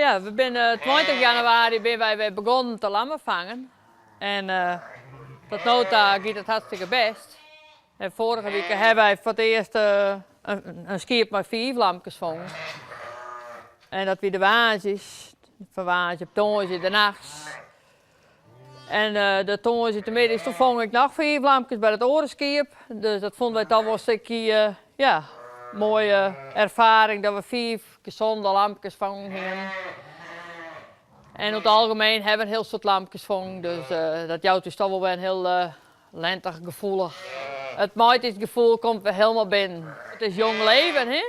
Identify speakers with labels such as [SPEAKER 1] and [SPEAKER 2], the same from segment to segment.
[SPEAKER 1] Ja, we zijn 20 januari ben wij weer begonnen te lammen vangen. En tot nu toe gaat het hartstikke best. En vorige week hebben wij voor het eerst een schip met 4 lampjes vangen. En dat weer de waasjes, van waasje op tongetje de nachts. En de tongetje te midden, toen vang ik nog 4 lampjes bij het orenskip. Dus dat vonden wij toch wel een stukje, mooie ervaring dat we 4 gezonde lampjes vangen. En op het algemeen hebben we een heel soort lampjes vangen. Dus dat jouwt is toch wel een heel lentig gevoelig. Het gevoel komt weer helemaal binnen. Het is jong leven, hè?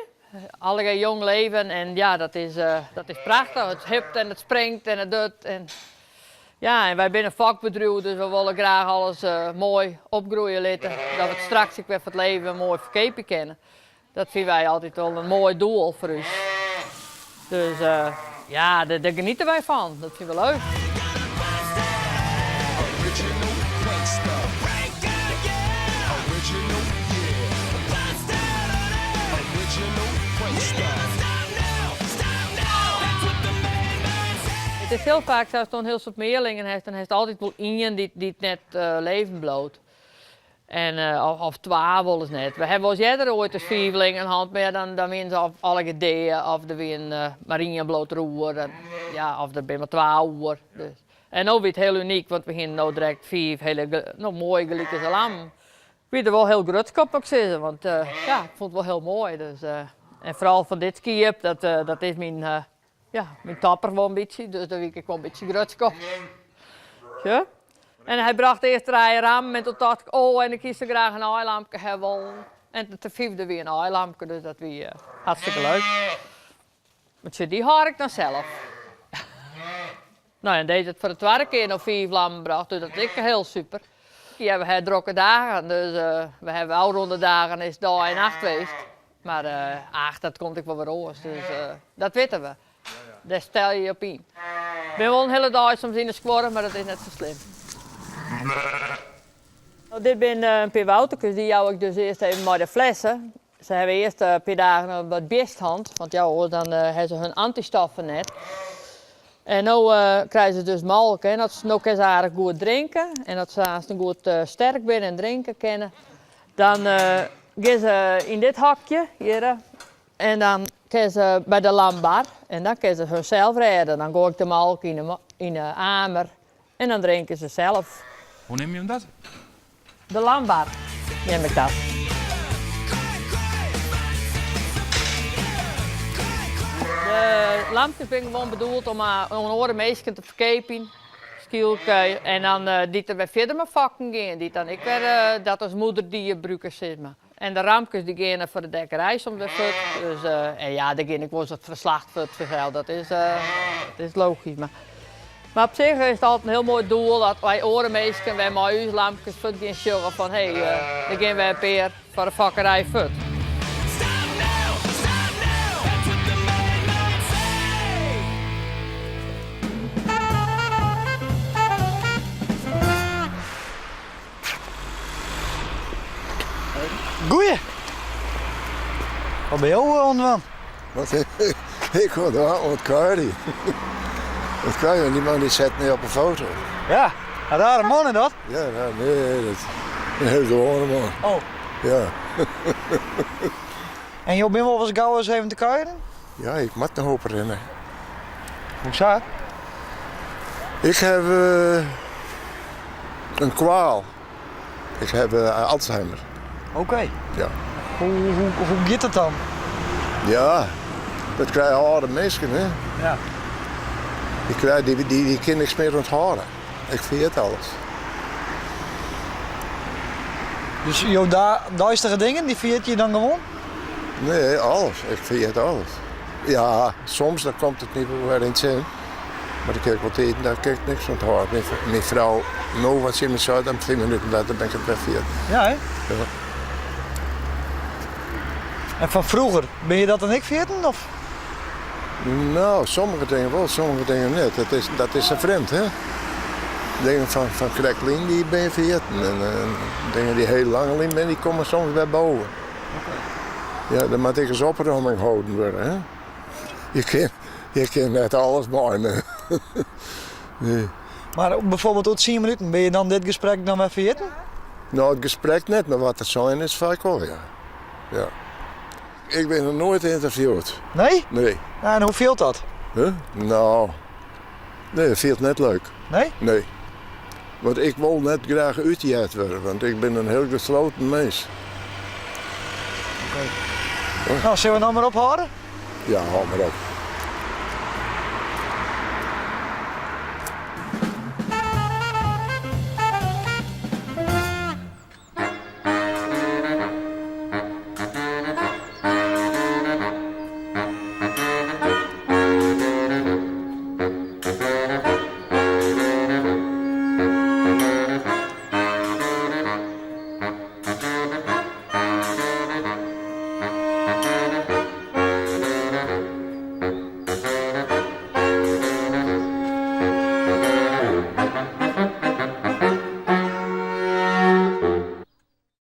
[SPEAKER 1] Alle jong leven en ja, dat is prachtig. Het hupt en het springt en het doet. Ja, en wij zijn een vakbedrijf, dus we willen graag alles mooi opgroeien laten. Dat we het straks ook weer voor het leven mooi verkepen kennen. Dat vinden wij altijd wel een mooi doel voor ons. Dus ja, daar genieten wij van. Dat vinden we leuk. Het is heel vaak, als je een heel soort meerlingen hebt, dan heeft het altijd wel één die het net leven bloot. En, of 12 wel eens net. We hebben wel eens eerder ooit een 4 in hand, maar ja, dan winnen ze of alle gedeeën, of er winnen marine bloot roer, ja, of er ben maar 12 uur. Dus. En nu wordt het heel uniek, want we gaan nu direct 4 hele mooie gelijke lam. We er wel heel grutskoppig zitten, want ja, ik vond het wel heel mooi. Dus, en vooral van dit skip, dat is mijn tapper wel een beetje, dus daar wil ik wel een beetje grutskop. Ja? En hij bracht eerst 3 ram en toen dacht ik, oh, en ik kies er graag een eilampje hebben. En ten 5e weer een eilampje, dus dat was hartstikke leuk. Maar die haal ik dan zelf. Nou, en deze het voor de 2e keer nog 4 lammen gebracht, dus dat is heel super. Ja, we hebben drukke dagen, dus we hebben al ronde dagen is dag en nacht geweest. Maar dat komt ik wel weer roos, dus dat weten we. Daar stel je op in. Ik ben wel een hele dag soms in de squarren, maar dat is net zo slim. Nou, dit zijn een paar woutertjes, die jou ik dus eerst even met de flessen. Ze hebben eerst een paar dagen wat besthand, want ja hoor, dan hebben ze hun antistoffen net. En nu krijgen ze dus melk en dat ze nu kunnen ze aardig goed drinken. En dat ze als ze goed sterk zijn en drinken kennen, dan gaan ze in dit hakje hier. En dan kunnen ze bij de lambar en dan kunnen ze hunzelf redden. Dan gooi ik de melk in een amer en dan drinken ze zelf.
[SPEAKER 2] Hoe neem je hem dat?
[SPEAKER 1] De lambar neem ik dat. De lampjes zijn gewoon bedoeld om een meisje te verkepen. En dan die er weer verder met vakken gaan. Die dan ik weer dat als moederdierbrukers zit. En de rampjes die gaan voor de dekkerij soms weer voet. Dus en ja, daar ga ik wel eens het verslacht voor het verhaal. Dat is logisch. Maar op zich is het altijd een heel mooi doel dat wij orenmeesters wij met onze lampjes voet gaan zorgen van hé, dan gaan wij een peer voor de vakkerij voet.
[SPEAKER 3] Goeie! Wat ben je onderwand?
[SPEAKER 4] Wat ik hoor daar wat kruiden. Wat kruiden, die man die zet me op een foto.
[SPEAKER 3] Ja, een rare man in dat?
[SPEAKER 4] Ja, nou, nee, dat is een heel gewone man.
[SPEAKER 3] Oh.
[SPEAKER 4] Ja.
[SPEAKER 3] En je bent wel eens gauw eens even te kruiden?
[SPEAKER 4] Ja, ik moet nog hopen rennen.
[SPEAKER 3] Hoe zat?
[SPEAKER 4] Ik heb een kwaal. Ik heb Alzheimer.
[SPEAKER 3] Oké.
[SPEAKER 4] Ja.
[SPEAKER 3] Hoe gaat het dan?
[SPEAKER 4] Ja, dat krijgen oude mensen, hè.
[SPEAKER 3] Ja.
[SPEAKER 4] Die kan niks meer onthouden. Ik vergeet alles.
[SPEAKER 3] Dus jouw duistere dingen, die vergeet je dan gewoon?
[SPEAKER 4] Nee, alles. Ik vergeet alles. Ja, soms dan komt het niet weer in het zin. Maar dan kijk ik wat eten, daar kijk ik niks onthouden. Mijn vrouw, nou wat ze me zei, dan 10 minuten later ben ik het weer vergeten.
[SPEAKER 3] Ja, hè?
[SPEAKER 4] Ja.
[SPEAKER 3] En van vroeger, ben je dat dan ik vergeten? Of?
[SPEAKER 4] Nou, sommige dingen wel, sommige dingen niet. Dat is een vreemd, hè? Dingen van Krekling die ben je vergeten. En dingen die heel lang alleen zijn, die komen soms weer boven. Okay. Ja, dan moet ik eens opruiming houden worden, hè? Je kan net alles meenemen. Nee.
[SPEAKER 3] Maar bijvoorbeeld tot 10 minuten, ben je dan dit gesprek dan weer vergeten?
[SPEAKER 4] Nou, het gesprek net, maar wat het zijn is vaak wel, ja. Ja. Ik ben nog nooit geïnterviewd.
[SPEAKER 3] Nee?
[SPEAKER 4] Nee.
[SPEAKER 3] Nou, en hoe veelt dat?
[SPEAKER 4] Huh? Nou, nee, dat vind ik net leuk.
[SPEAKER 3] Nee?
[SPEAKER 4] Nee. Want ik wil net graag uitgehaald worden, want ik ben een heel gesloten mens.
[SPEAKER 3] Nou, zullen we nou maar ophouden?
[SPEAKER 4] Ja, hou maar op.